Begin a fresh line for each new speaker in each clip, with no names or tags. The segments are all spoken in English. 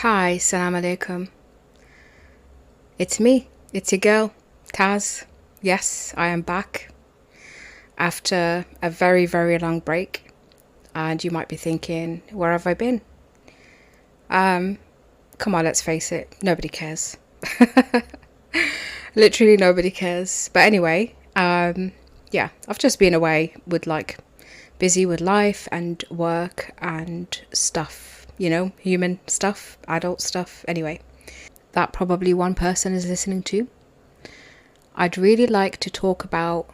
Hi, salam alaikum. It's me. It's your girl, Taz. Yes, I am back after a very, very long break. And you might be thinking, where have I been? Come on, let's face it, nobody cares. Literally nobody cares. But anyway, yeah, I've just been away with busy with life and work and stuff, human stuff, adult stuff. Anyway, that probably one person is listening to. I'd really like to talk about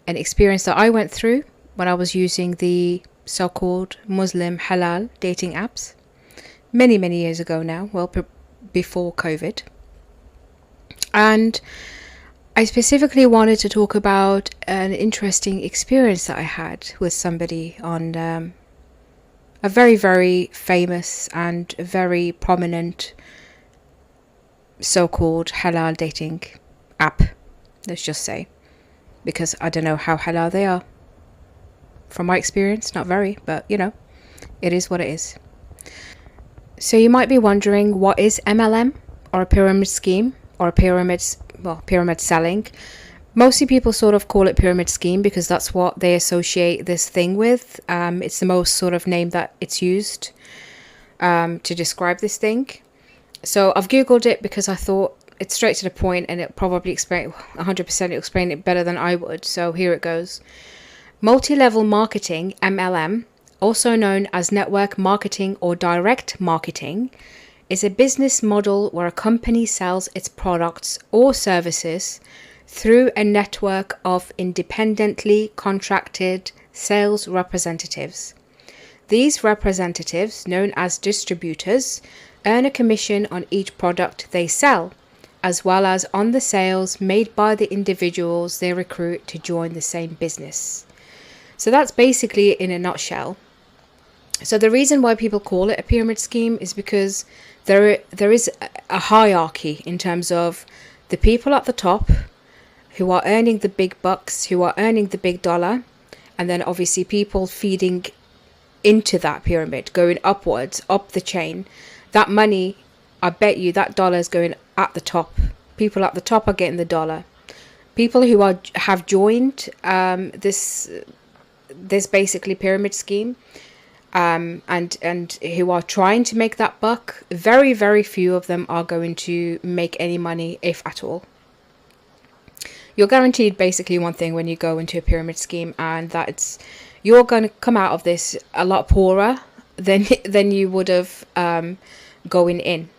an experience that I went through when I was using the so-called Muslim halal dating apps many, many years ago now, before COVID. And I specifically wanted to talk about an interesting experience that I had with somebody on a very, very famous and very prominent so-called halal dating app, let's just say, because I don't know how halal they are. From my experience, not very, but it is what it is. So you might be wondering, what is MLM, or a pyramid scheme, or pyramid selling? Mostly people sort of call it pyramid scheme because that's what they associate this thing with. It's the most sort of name that it's used to describe this thing. So I've Googled it because I thought it's straight to the point and it probably explain 100% it'll explain it better than I would. So here it goes. Multi-level marketing, MLM, also known as network marketing or direct marketing, is a business model where a company sells its products or services through a network of independently contracted sales representatives. These representatives, known as distributors, earn a commission on each product they sell, as well as on the sales made by the individuals they recruit to join the same business. So that's basically in a nutshell. So the reason why people call it a pyramid scheme is because there is a hierarchy in terms of the people at the top who are earning the big bucks, who are earning the big dollar, and then obviously people feeding into that pyramid, going upwards, up the chain. That money, I bet you that dollar is going at the top. People at the top are getting the dollar. People who have joined this basically pyramid scheme, and who are trying to make that buck, very, very few of them are going to make any money, if at all. You're guaranteed basically one thing when you go into a pyramid scheme, and that you're going to come out of this a lot poorer than you would have going in,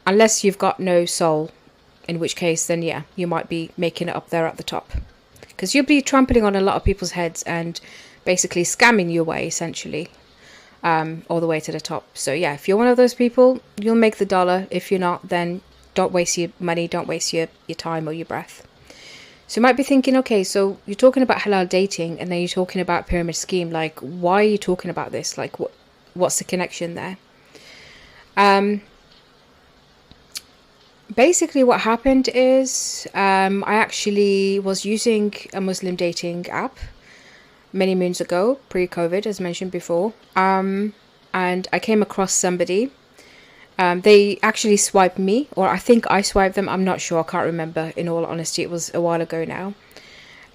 unless you've got no soul, in which case then yeah, you might be making it up there at the top, because you'll be trampling on a lot of people's heads and basically scamming your way essentially all the way to the top. So yeah, if you're one of those people, you'll make the dollar. If you're not, then don't waste your money, don't waste your time or your breath. So you might be thinking, okay, so you're talking about halal dating and then you're talking about pyramid scheme. Like, why are you talking about this? Like, what's the connection there? Basically what happened is I actually was using a Muslim dating app many moons ago, pre-COVID, as mentioned before, and I came across somebody. They actually swiped me, or I think I swiped them, I'm not sure, I can't remember, in all honesty, it was a while ago now.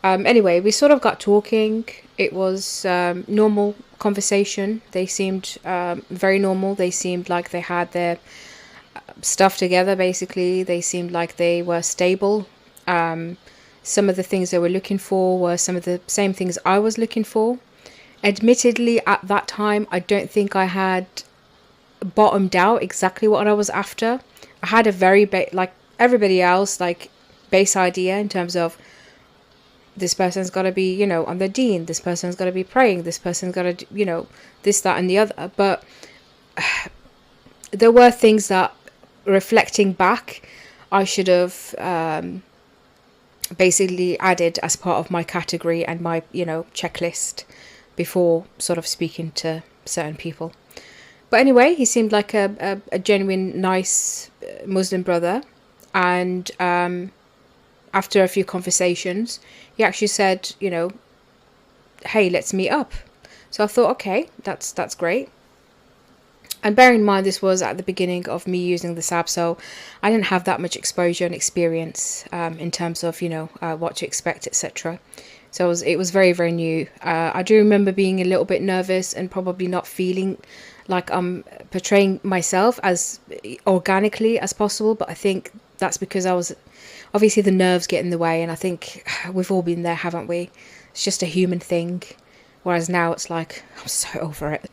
Anyway, we sort of got talking. It was normal conversation. They seemed very normal. They seemed like they had their stuff together, basically. They seemed like they were stable. Some of the things they were looking for were some of the same things I was looking for. Admittedly, at that time, I don't think I had bottomed out exactly what I was after. I had a very like everybody else, like base idea in terms of this person's got to be, on the deen, this person's got to be praying, this person's got to, this, that and the other. But there were things that, reflecting back, I should have basically added as part of my category and my, checklist before sort of speaking to certain people. But anyway, he seemed like a genuine, nice Muslim brother. And after a few conversations, he actually said, hey, let's meet up. So I thought, okay, that's great. And bear in mind, this was at the beginning of me using this app, so I didn't have that much exposure and experience in terms of, what to expect, etc. So it was very, very new. I do remember being a little bit nervous and probably not feeling like I'm portraying myself as organically as possible. But I think that's because I was, obviously the nerves get in the way. And I think we've all been there, haven't we? It's just a human thing. Whereas now it's like, I'm so over it.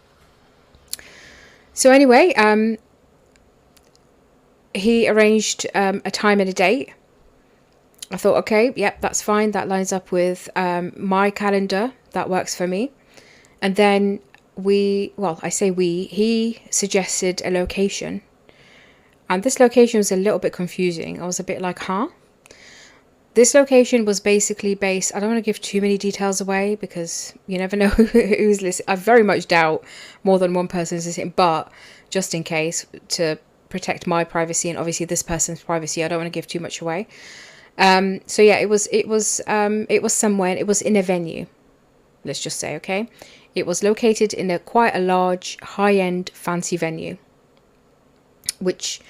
So anyway, he arranged a time and a date. I thought, okay, yep, that's fine. That lines up with my calendar. That works for me. And then he suggested a location. And this location was a little bit confusing. I was a bit like, huh? This location was basically based, I don't want to give too many details away because you never know who's listening. I very much doubt more than one person is listening, but just in case, to protect my privacy and obviously this person's privacy, I don't want to give too much away. So yeah, it was somewhere, it was in a venue, let's just say, okay? It was located in quite a large, high-end, fancy venue, which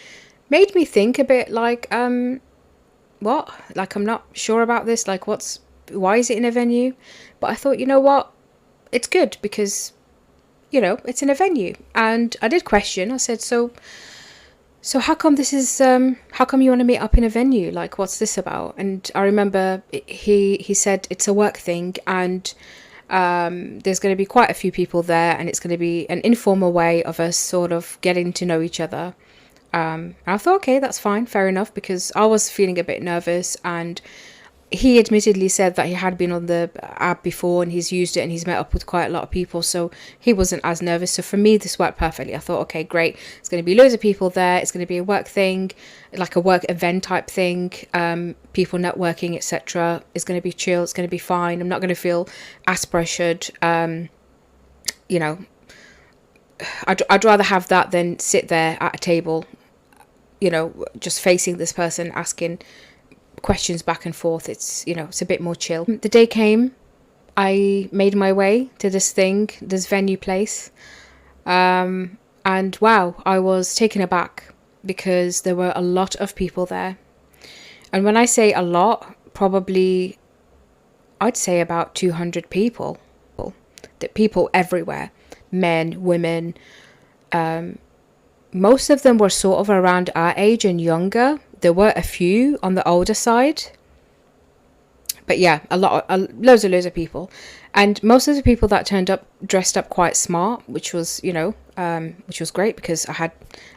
made me think a bit like, what? Like, I'm not sure about this. Like, why is it in a venue? But I thought, you know what? It's good because, it's in a venue. And I did question. I said, so how come how come you want to meet up in a venue? Like, what's this about? And I remember he said it's a work thing and there's going to be quite a few people there and it's going to be an informal way of us sort of getting to know each other. I thought, okay, that's fine, fair enough, because I was feeling a bit nervous, and he admittedly said that he had been on the app before and he's used it and he's met up with quite a lot of people, so he wasn't as nervous. So for me, this worked perfectly. I thought, okay, great, it's going to be loads of people there, it's going to be a work thing, like a work event type thing, people networking, etc. It's going to be chill, it's going to be fine, I'm not going to feel as pressured. I'd rather have that than sit there at a table, just facing this person, asking questions back and forth. It's a bit more chill. The day came, I made my way to this venue place, and wow, I was taken aback because there were a lot of people there. And when I say a lot, probably I'd say about 200 people. People everywhere, men, women, most of them were sort of around our age and younger. There were a few on the older side, but yeah, loads of people. And most of the people that turned up dressed up quite smart, which was great because I had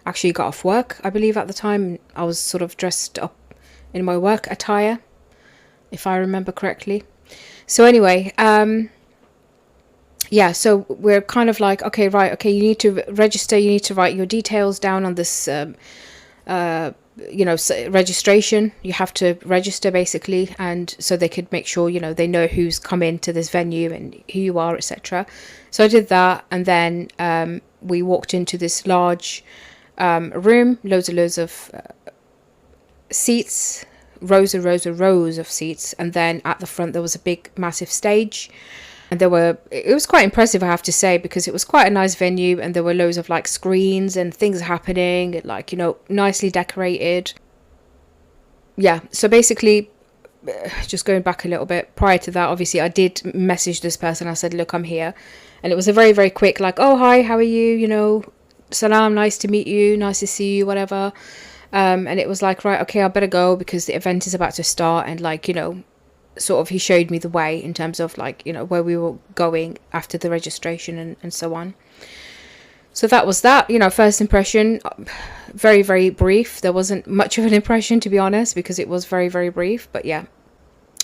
actually got off work, I believe at the time. I was sort of dressed up in my work attire, if I remember correctly. So anyway, yeah, so we're kind of like, okay, you need to register, you need to write your details down on this, registration. You have to register basically, and so they could make sure, they know who's come into this venue and who you are, etc. So I did that, and then we walked into this large room, loads of seats, rows of seats, and then at the front there was a big, massive stage. And it was quite impressive, I have to say, because it was quite a nice venue and there were loads of like screens and things happening, like, nicely decorated. Yeah, so basically, just going back a little bit, prior to that, obviously I did message this person. I said, look, I'm here. And it was a very, very quick, like, oh, hi, how are you? Salam, nice to meet you, nice to see you, whatever. And it was like, right, okay, I better go because the event is about to start. And like, sort of he showed me the way in terms of like, where we were going after the registration and so on. So that was that, first impression, very, very brief. There wasn't much of an impression, to be honest, because it was very, very brief. But yeah,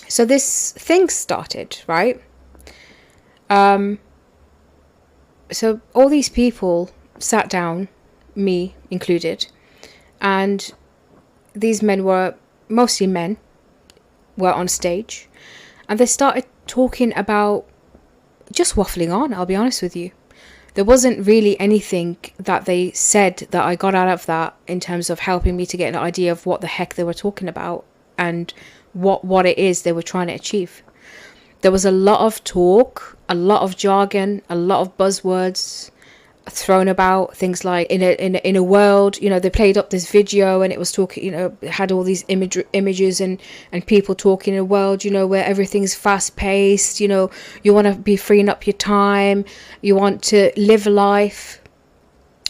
so this thing started, right? So all these people sat down, me included, and these men were mostly men, were on stage, and they started talking about, just waffling on, I'll be honest with you. There wasn't really anything that they said that I got out of that in terms of helping me to get an idea of what the heck they were talking about and what it is they were trying to achieve. There was a lot of talk, a lot of jargon, a lot of buzzwords, thrown about, things like in a world, you know, they played up this video and it was talking, you know, it had all these images and people talking in a world, you know, where everything's fast paced, you know, you want to be freeing up your time, you want to live life,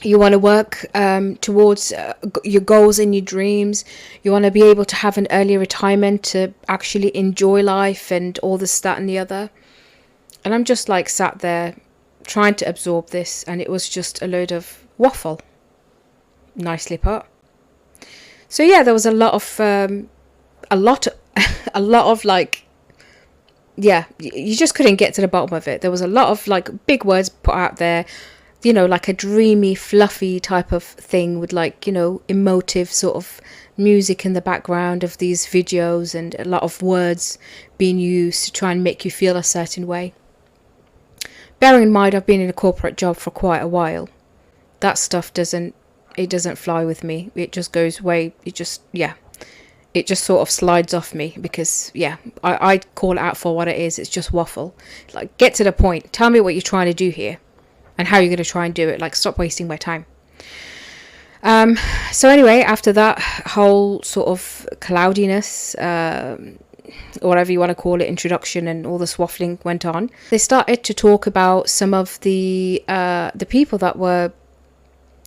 you want to work towards your goals and your dreams, you want to be able to have an early retirement to actually enjoy life and all this, that and the other. And I'm just like sat there trying to absorb this, and it was just a load of waffle. Nicely put. So yeah, there was a lot of a lot of like, yeah, you just couldn't get to the bottom of it. There was a lot of like big words put out there, you know, like a dreamy, fluffy type of thing with like, you know, emotive sort of music in the background of these videos, and a lot of words being used to try and make you feel a certain way. Bearing in mind, I've been in a corporate job for quite a while. That stuff doesn't fly with me. It just goes away. It just sort of slides off me, because, yeah, I call it out for what it is. It's just waffle. Like, get to the point. Tell me what you're trying to do here and how you're going to try and do it. Like, stop wasting my time. So anyway, after that whole sort of cloudiness, or whatever you want to call it, introduction, and all this waffling went on, they started to talk about some of the people that were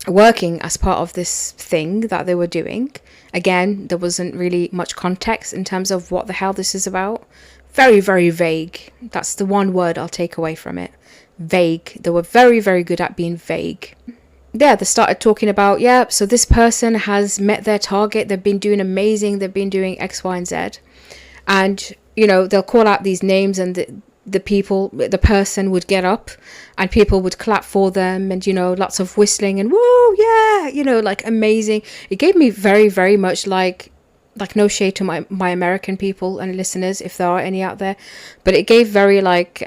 working as part of this thing that they were doing. Again, there wasn't really much context in terms of what the hell this is about. Very, very vague. That's the one word I'll take away from it. Vague. They were very, very good at being vague. Yeah, they started talking about, yeah, so this person has met their target. They've been doing amazing. They've been doing X, Y, and Z. And, you know, they'll call out these names, and the person would get up and people would clap for them, and, you know, lots of whistling and whoa, yeah, you know, like amazing. It gave me very, very much like no shade to my American people and listeners, if there are any out there, but it gave very like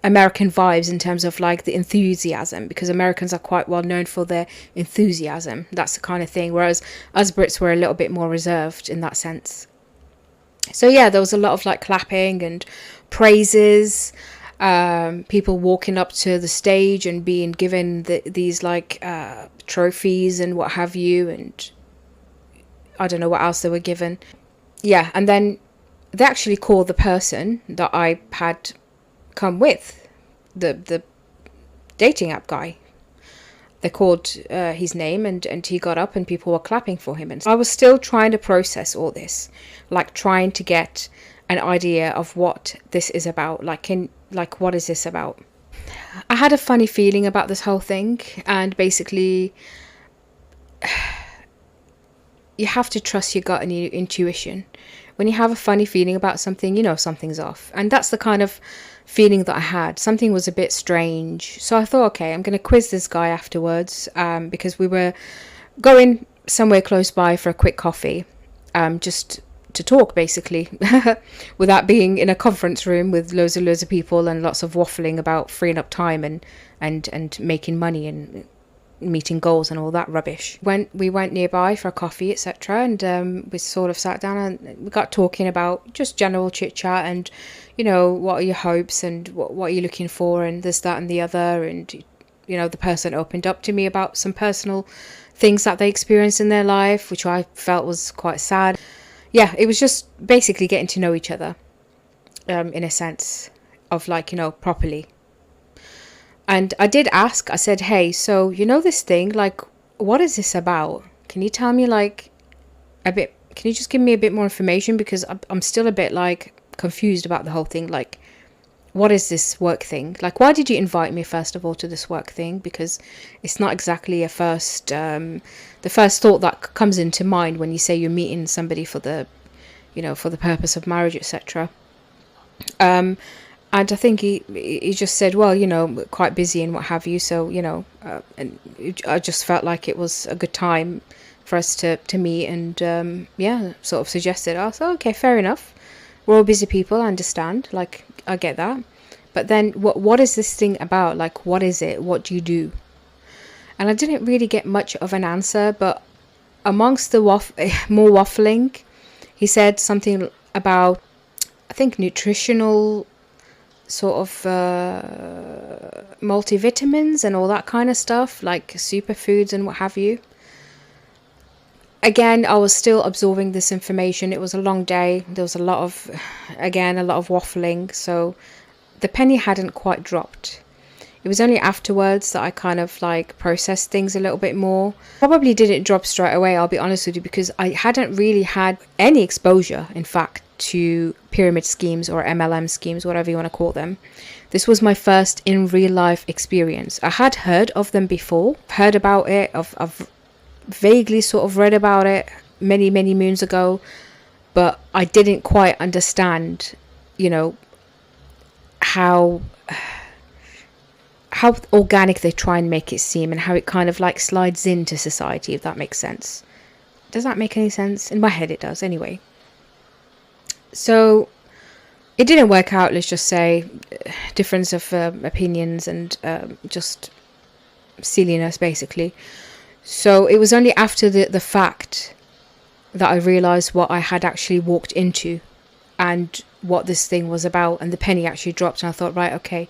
American vibes in terms of like the enthusiasm, because Americans are quite well known for their enthusiasm. That's the kind of thing, whereas us Brits were a little bit more reserved in that sense. So yeah, there was a lot of like clapping and praises, people walking up to the stage and being given these like trophies and what have you, and I don't know what else they were given. Yeah, and then they actually called the person that I had come with, the dating app guy. They called his name, and he got up and people were clapping for him. And I was still trying to process all this, like trying to get an idea of what this is about. Like, what is this about? I had a funny feeling about this whole thing, and basically you have to trust your gut and your intuition. When you have a funny feeling about something, you know something's off. And that's the kind of feeling that I had. Something was a bit strange. So I thought, okay, I'm going to quiz this guy afterwards, because we were going somewhere close by for a quick coffee, just to talk, basically, without being in a conference room with loads of people and lots of waffling about freeing up time and making money and meeting goals and all that rubbish. When we went nearby for a coffee, etc., and we sort of sat down and we got talking about just general chit chat, and, you know, what are your hopes and what are you looking for, and this, that and the other. And, you know, the person opened up to me about some personal things that they experienced in their life, which I felt was quite sad. Yeah, it was just basically getting to know each other, in a sense of, like, you know, properly. And I did ask, I said, hey, so, you know, this thing, like, what is this about? Can you tell me, like, can you just give me a bit more information? Because I'm still a bit, like, confused about the whole thing. Like, what is this work thing? Like, why did you invite me, first of all, to this work thing? Because it's not exactly the first thought that comes into mind when you say you're meeting somebody for the purpose of marriage, etc. And I think he just said, well, you know, we're quite busy and what have you. So, you know, and I just felt like it was a good time for us to meet, and, yeah, sort of suggested. I thought, okay, fair enough. We're all busy people, I understand. Like, I get that. But then what is this thing about? Like, what is it? What do you do? And I didn't really get much of an answer, but amongst the more waffling, he said something about, I think, nutritional sort of multivitamins and all that kind of stuff, like superfoods and what have you. Again, I was still absorbing this information. It was a long day. There was a lot of waffling. So the penny hadn't quite dropped. It was only afterwards that I kind of like processed things a little bit more. Probably didn't drop straight away, I'll be honest with you, because I hadn't really had any exposure, in fact, to pyramid schemes or MLM schemes, whatever you want to call them. This was my first in real life experience. I had heard of them before, heard about it, I've vaguely sort of read about it many moons ago, but I didn't quite understand, you know, how organic they try and make it seem, and how it kind of like slides into society, if that makes sense. Does that make any sense? In my head it does, anyway. So it didn't work out, let's just say. Difference of opinions and just silliness, basically. So it was only after the fact that I realised what I had actually walked into and what this thing was about, and the penny actually dropped, and I thought, right, okay,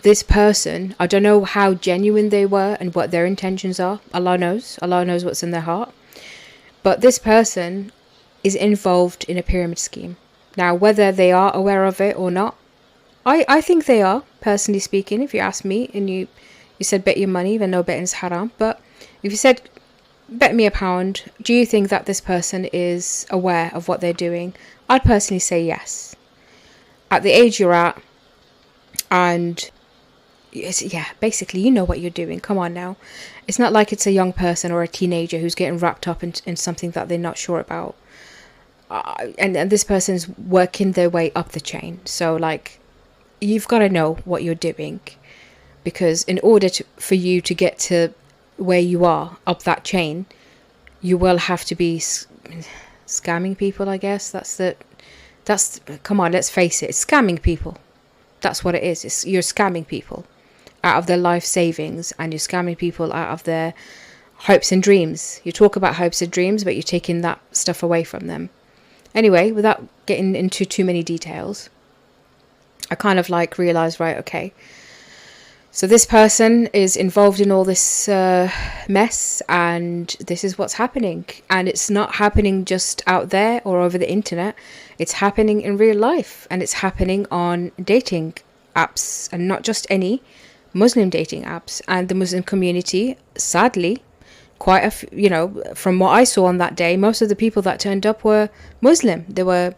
this person, I don't know how genuine they were and what their intentions are. Allah knows what's in their heart. But this person is involved in a pyramid scheme. Now, whether they are aware of it or not, I think they are, personally speaking. If you ask me, and you said bet your money, even though betting is haram, but if you said bet me £1, do you think that this person is aware of what they're doing? I'd personally say yes. At the age you're at, and yeah, basically you know what you're doing. Come on now. It's not like it's a young person or a teenager who's getting wrapped up in something that they're not sure about. And this person's working their way up the chain. So like, you've got to know what you're doing, because in order for you to get to where you are up that chain, you will have to be scamming people, I guess. That's come on, let's face it, it's scamming people. That's what it is. You're scamming people out of their life savings, and you're scamming people out of their hopes and dreams. You talk about hopes and dreams, but you're taking that stuff away from them. Anyway, without getting into too many details, I kind of like realized, right, okay, so this person is involved in all this mess, and this is what's happening. And it's not happening just out there or over the internet. It's happening in real life, and it's happening on dating apps, and not just any Muslim dating apps. And the Muslim community, sadly, quite from what I saw on that day, most of the people that turned up were Muslim. They were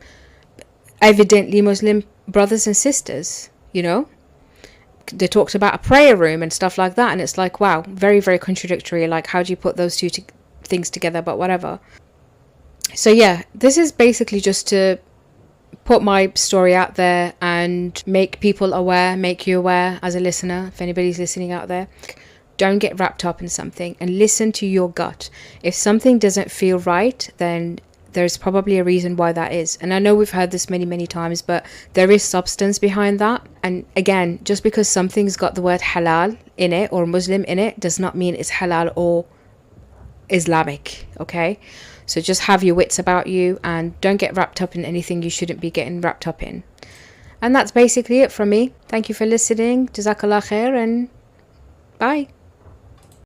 evidently Muslim brothers and sisters, They talked about a prayer room and stuff like that, and it's like, wow, very, very contradictory. Like, how do you put those two things together? But whatever. So yeah, this is basically just to put my story out there and make people aware, make you aware as a listener, if anybody's listening out there. Don't get wrapped up in something, and listen to your gut. If something doesn't feel right, then there's probably a reason why that is. And I know we've heard this many times, but there is substance behind that. And again, just because something's got the word halal in it or Muslim in it does not mean it's halal or Islamic, okay? So just have your wits about you, and don't get wrapped up in anything you shouldn't be getting wrapped up in. And that's basically it from me. Thank you for listening. Jazakallah khair, and bye.